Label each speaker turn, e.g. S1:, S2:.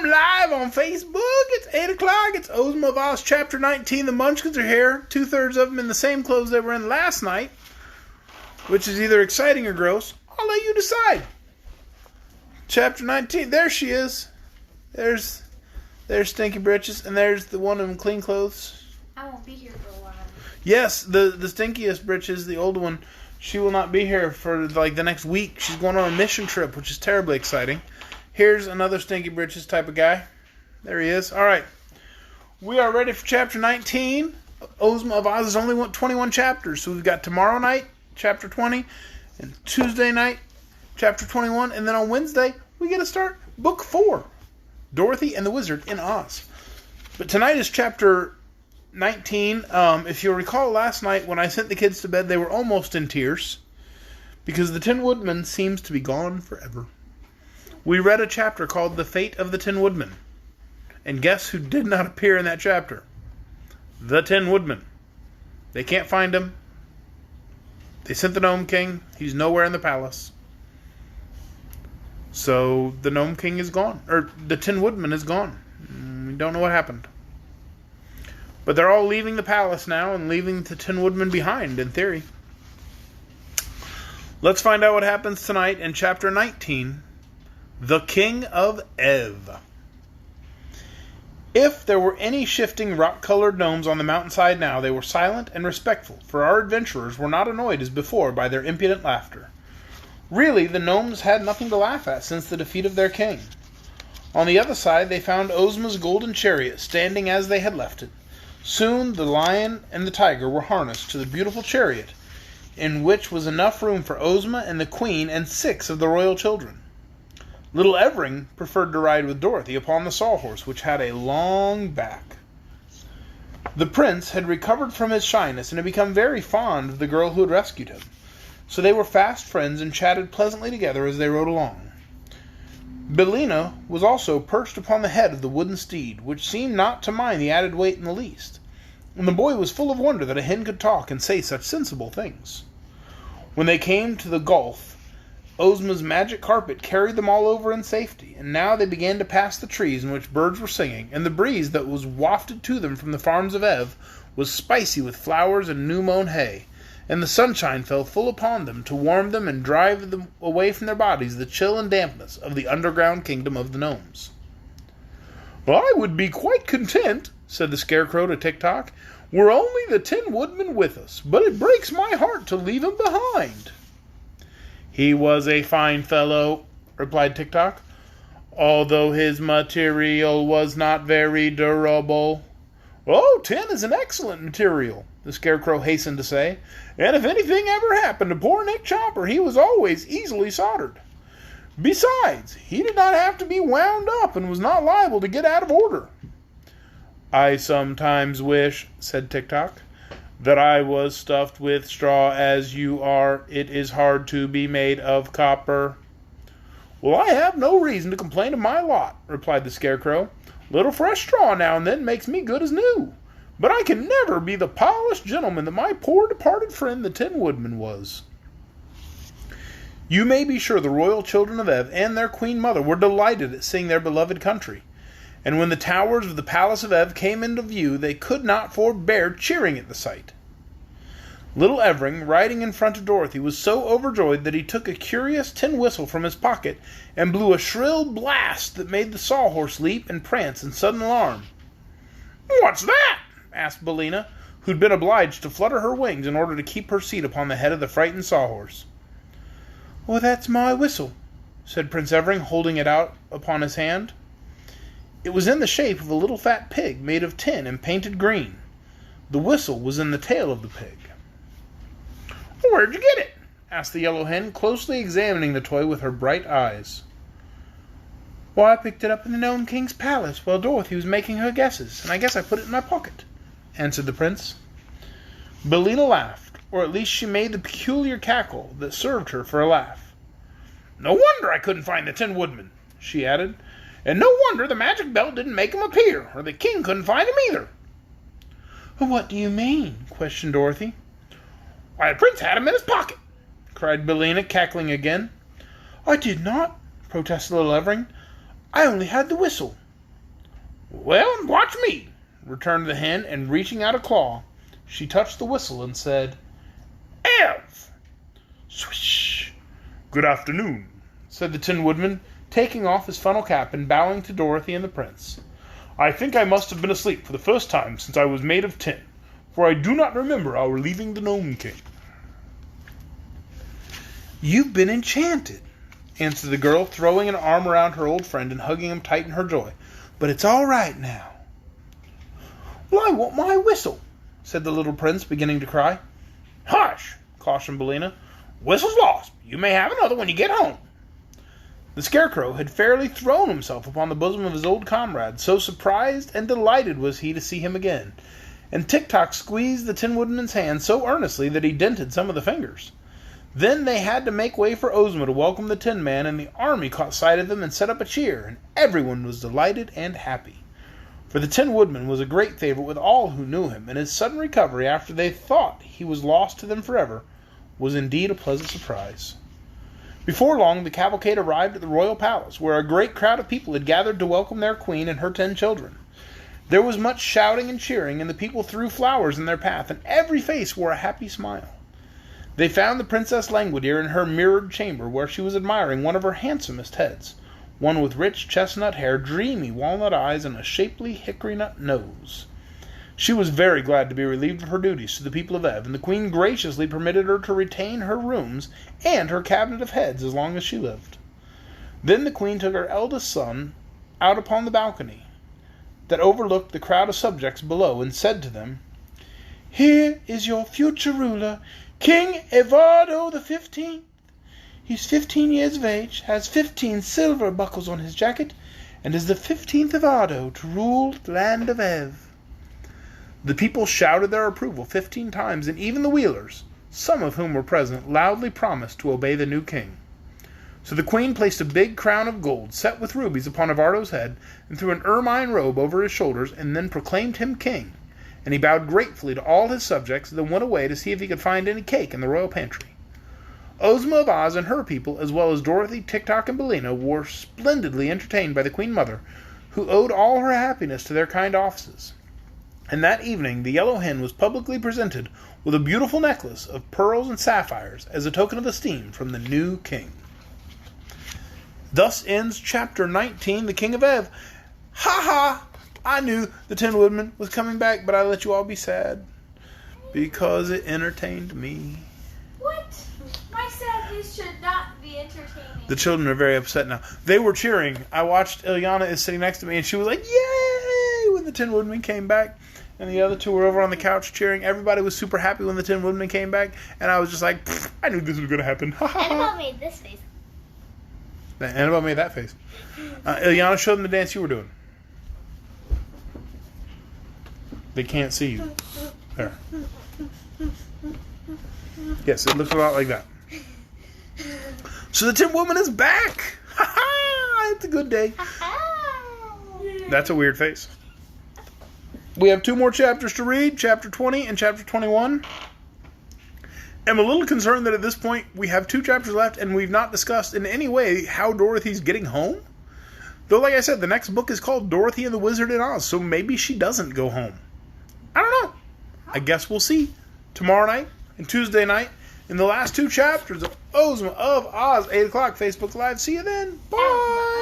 S1: I'm live on Facebook. It's 8 o'clock. It's Ozma of Oz, Chapter 19. The Munchkins are here. 2/3 of them in the same clothes they were in last night, which is either exciting or gross. I'll let you decide. Chapter 19. There she is. There's Stinky Britches, and there's the one in clean clothes.
S2: I won't be here for a while.
S1: Yes, the stinkiest Britches, the older one, she will not be here for like the next week. She's going on a mission trip, which is terribly exciting. Here's another Stinky Britches type of guy. There he is. All right. We are ready for Chapter 19. Ozma of Oz has only 21 chapters. So we've got tomorrow night, Chapter 20, and Tuesday night, Chapter 21. And then on Wednesday, we get to start Book 4, Dorothy and the Wizard in Oz. But tonight is Chapter 19. If you'll recall last night when I sent the kids to bed, they were almost in tears because the Tin Woodman seems to be gone forever. We read a chapter called The Fate of the Tin Woodman. And guess who did not appear in that chapter? The Tin Woodman. They can't find him. They sent the Gnome King. He's nowhere in the palace. So the Gnome King is gone. Or the Tin Woodman is gone. We don't know what happened. But they're all leaving the palace now and leaving the Tin Woodman behind, in theory. Let's find out what happens tonight in Chapter 19. The King of Ev. If there were any shifting rock-colored gnomes on the mountainside now, they were silent and respectful, for our adventurers were not annoyed as before by their impudent laughter. Really, the gnomes had nothing to laugh at since the defeat of their king. On the other side, they found Ozma's golden chariot standing as they had left it. Soon the lion and the tiger were harnessed to the beautiful chariot, in which was enough room for Ozma and the queen and 6 of the royal children. Little Evering preferred to ride with Dorothy upon the sawhorse, which had a long back. The prince had recovered from his shyness and had become very fond of the girl who had rescued him, so they were fast friends and chatted pleasantly together as they rode along. Billina was also perched upon the head of the wooden steed, which seemed not to mind the added weight in the least, and the boy was full of wonder that a hen could talk and say such sensible things. When they came to the gulf, Ozma's magic carpet carried them all over in safety, and now they began to pass the trees in which birds were singing, and the breeze that was wafted to them from the farms of Ev was spicy with flowers and new-mown hay, and the sunshine fell full upon them to warm them and drive them away from their bodies the chill and dampness of the underground kingdom of the gnomes. "I would be quite content," said the Scarecrow to Tik-Tok, "were only the Tin Woodman with us, but it breaks my heart to leave him behind." "He was a fine fellow," replied Tik-Tok, "although his material was not very durable." "Oh, tin is an excellent material," the Scarecrow hastened to say, "and if anything ever happened to poor Nick Chopper, he was always easily soldered. Besides, he did not have to be wound up and was not liable to get out of order." "I sometimes wish," said Tik-Tok, "that I was stuffed with straw as you are. It is hard to be made of copper." "Well, I have no reason to complain of my lot," replied the Scarecrow. "Little fresh straw now and then makes me good as new. But I can never be the polished gentleman that my poor departed friend the Tin Woodman was." You may be sure the royal children of Ev and their queen mother were delighted at seeing their beloved country, and when the towers of the palace of Ev came into view, they could not forbear cheering at the sight. Little Evering, riding in front of Dorothy, was so overjoyed that he took a curious tin whistle from his pocket and blew a shrill blast that made the sawhorse leap and prance in sudden alarm. "What's that?" asked Billina, who'd been obliged to flutter her wings in order to keep her seat upon the head of the frightened sawhorse. "Oh, that's my whistle," said Prince Evering, holding it out upon his hand. It was in the shape of a little fat pig made of tin and painted green. The whistle was in the tail of the pig. "Where'd you get it?" asked the yellow hen, closely examining the toy with her bright eyes. "Why, I picked it up in the Gnome King's palace while Dorothy was making her guesses, and I guess I put it in my pocket," answered the prince. Billina laughed, or at least she made the peculiar cackle that served her for a laugh. "No wonder I couldn't find the Tin Woodman," she added, "and no wonder the magic belt didn't make him appear, or the king couldn't find him either." "What do you mean?" questioned Dorothy. "Why, the prince had him in his pocket," cried Billina, cackling again. "I did not," protested little Evering. "I only had the whistle." Well, watch me, returned the hen, and reaching out a claw, she touched the whistle and said, Ev! Swish! Good afternoon, said the Tin Woodman, taking off his funnel cap and bowing to Dorothy and the Prince. I think I must have been asleep for the first time since I was made of tin, for I do not remember our leaving the Gnome King. You've been enchanted, answered the girl, throwing an arm around her old friend and hugging him tight in her joy. But it's all right now. Well, I want my whistle, said the little prince, beginning to cry. Hush, cautioned Billina. Whistle's lost. You may have another when you get home. The Scarecrow had fairly thrown himself upon the bosom of his old comrade, so surprised and delighted was he to see him again, and Tik-Tok squeezed the Tin Woodman's hand so earnestly that he dented some of the fingers. Then they had to make way for Ozma to welcome the Tin Man, and the army caught sight of them and set up a cheer, and everyone was delighted and happy. For the Tin Woodman was a great favorite with all who knew him, and his sudden recovery after they thought he was lost to them forever was indeed a pleasant surprise. Before long the cavalcade arrived at the royal palace, where a great crowd of people had gathered to welcome their queen and her 10 children. There was much shouting and cheering, and the people threw flowers in their path, and every face wore a happy smile. They found the Princess Langwidere in her mirrored chamber, where she was admiring one of her handsomest heads, one with rich chestnut hair, dreamy walnut eyes, and a shapely hickory-nut nose. She was very glad to be relieved of her duties to the people of Ev, and the Queen graciously permitted her to retain her rooms and her cabinet of heads as long as she lived. Then the Queen took her eldest son out upon the balcony that overlooked the crowd of subjects below, and said to them, Here is your future ruler, King Evardo the 15th. He's 15 years of age, has 15 silver buckles on his jacket, and is the 15th Evardo to rule the land of Ev. The people shouted their approval 15 times, and even the Wheelers, some of whom were present, loudly promised to obey the new king. So the Queen placed a big crown of gold set with rubies upon Evardo's head, and threw an ermine robe over his shoulders, and then proclaimed him king. And he bowed gratefully to all his subjects, then went away to see if he could find any cake in the royal pantry. Ozma of Oz and her people, as well as Dorothy, Tik-Tok, and Billina, were splendidly entertained by the Queen Mother, who owed all her happiness to their kind offices. And that evening the Yellow Hen was publicly presented with a beautiful necklace of pearls and sapphires as a token of esteem from the new king. Thus ends Chapter 19, The King of Ev. Ha ha! I knew the Tin Woodman was coming back, but I let you all be sad because it entertained me.
S2: What? My sadness should not be entertaining.
S1: The children are very upset now. They were cheering. I watched Ilyana is sitting next to me, and she was like, yay, when the Tin Woodman came back. And the other two were over on the couch cheering. Everybody was super happy when the Tin Woodman came back. And I was just like, I knew this was going to happen.
S2: Annabelle made this face.
S1: Annabelle made that face. Ilyana, show them the dance you were doing. They can't see you. There. Yes, it looks a lot like that. So the Tin Woodman is back! Ha ha! It's a good day. That's a weird face. We have 2 more chapters to read, Chapter 20 and Chapter 21. I'm a little concerned that at this point we have 2 chapters left and we've not discussed in any way how Dorothy's getting home. Though, like I said, the next book is called Dorothy and the Wizard in Oz, so maybe she doesn't go home. I don't know. I guess we'll see. Tomorrow night and Tuesday night in the last 2 chapters of Ozma of Oz, 8 o'clock, Facebook Live. See you then. Bye.